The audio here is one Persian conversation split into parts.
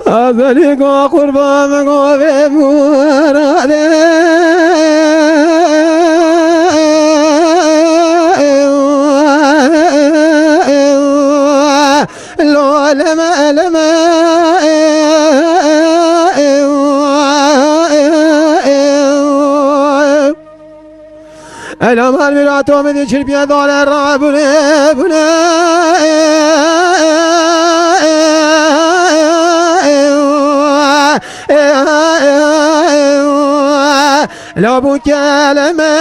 أذلك قربانك بمراده لو لما الأمال مراتو من يشرب يدول الرابنا لو بكلمة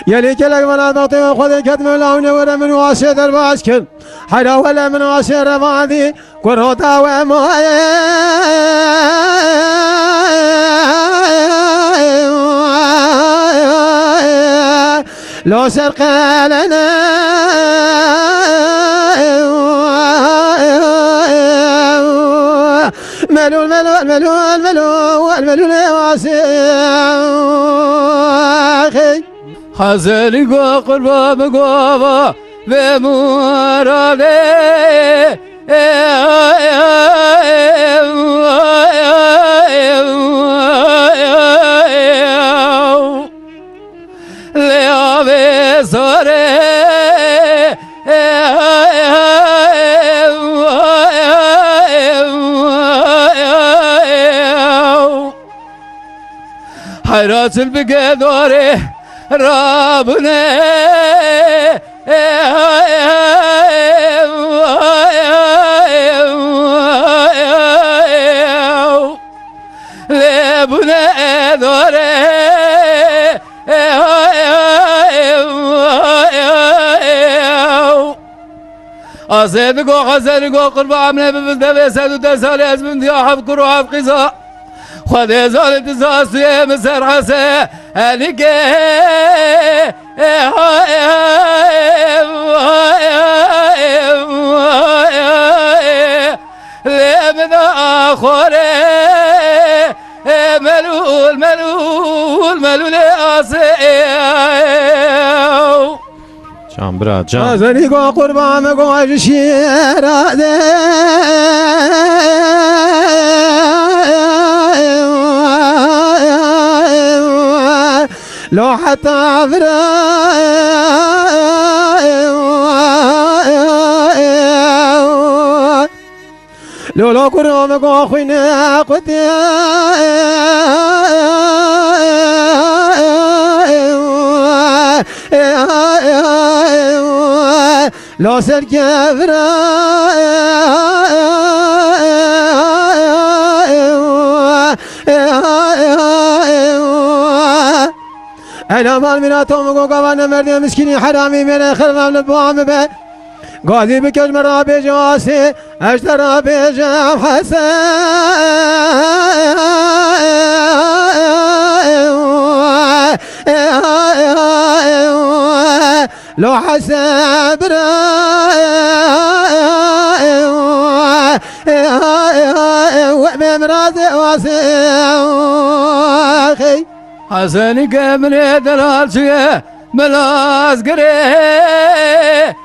يلي كلك ولا تعطي وخذ كتم لون ولا من واسيد الباشكل حلا ولا من واسيد ربادي كروتا وماي لو سرق لنا ملول ملول ملول ملول ملول واسيخي حزني قربا بقوبا بمراده ليا بسره حيرات البقدوري ربنا لبنا دوري أصيبك وخسرك وقرب عمنا ببلده بيسد وتسالي أزمن دياحة بكروها بقصة خذ زال تزاسي مسر حسي أنك لمن آخره ملول ملول ملول آسيو جان برا جان أذلك قربانك وشيراده لو حتى لو كرامك أخوينا قدي لو سركفرا الأمال من أتوم وقوانا مردي مسكيني حرامي من خرم البوام به قاضي بكج مرا بجواسي اشترى بجام حسن لو حسب وبمرازي واسي حسني كمن دلال شيء ملاس قريه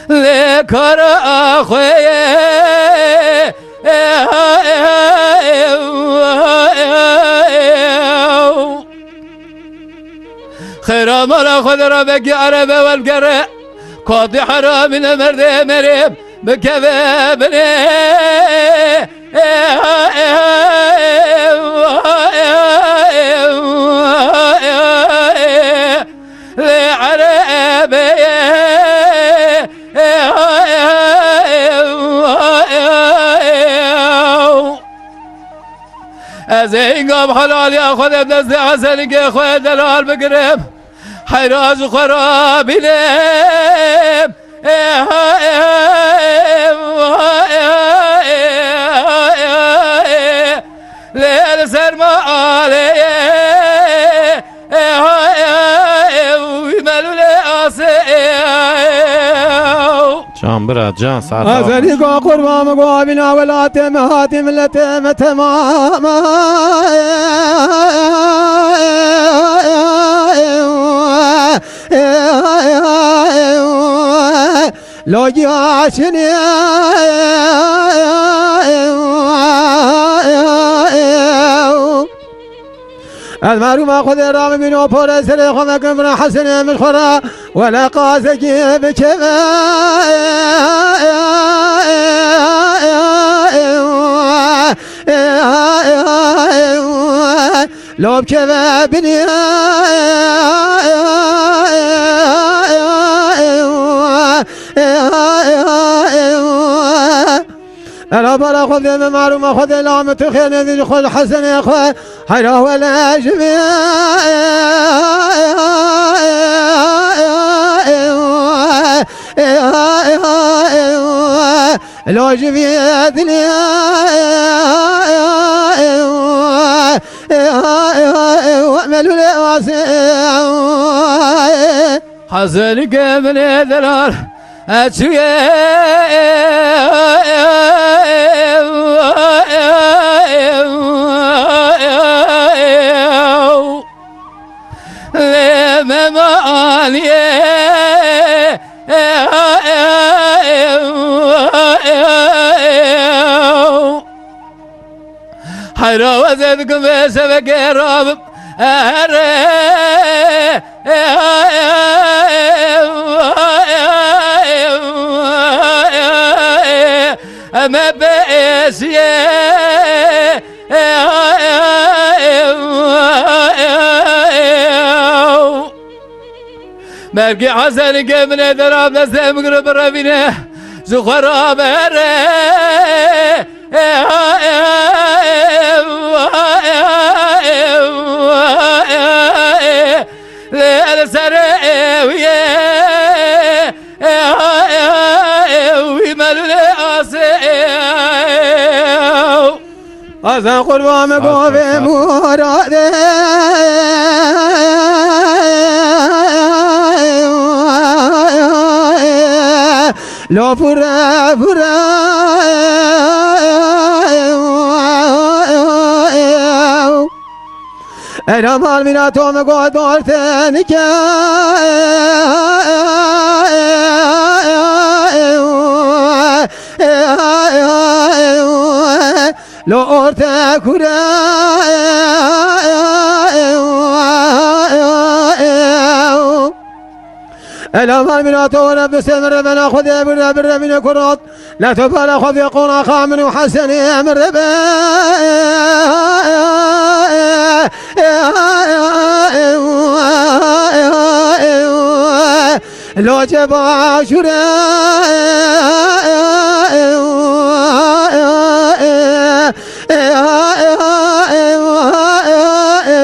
لكر أخوي خير مرة خذ ربك يا عرب والقرى قاضي حرامنا مرد مريم بكذابني لعربي ازين قام حلال ياخذ بنزل عسلك يا اخويا دلال بقرب حيراز وخراب ليم ليل سرما عليه ويملوا لي Can bırak can saat. أزلي قربان قابنا ولا تم هاتم لتم تماما لو جاشني المعلومة خذ الرام من وفور سريخ ومكن حسن من خرا ولا قاسك بكما لو بكما بني أنا برا خذ من معلومة خذ العام تخيل ذي خذ حسن يا أخوة حيرا ولا جميع لو جميع دنيا وعملوا لأواسع حزنك من الدرار أتشوي لما مالي حيرا وزدكم بسبك رابب ما بأسي مرقي حسن من دراب لسه مقرب ربنا زخرا بره أزن قربان قوي مرادي لو فرا فرا أنا مال مناتهم قوي دورتنك لو أرتا كرا الأمر من أطور بسمر من أخذ بر من كرات لا تفعل خذ يقول خامن وحسن أمر لو جبا شرا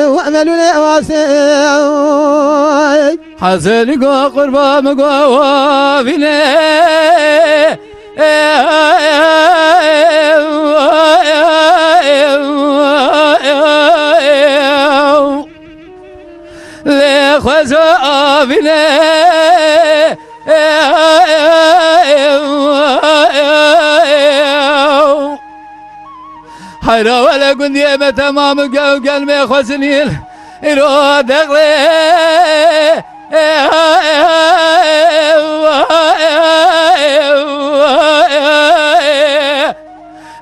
وعملوا لأواسع حسن قربان قوافنا لخزافنا حيرا ولا قد يا تمام قلبي خسنيل إراد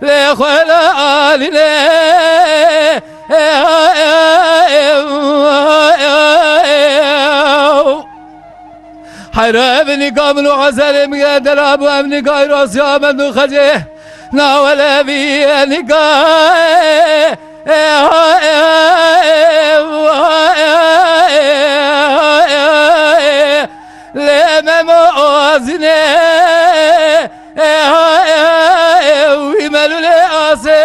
لخلا آلنا حيرا ابني قابل وحسن مقدر أبو ابني قاير وصيام من خجيه ناولا بي نقاي لما موازنه ويملوا لأسي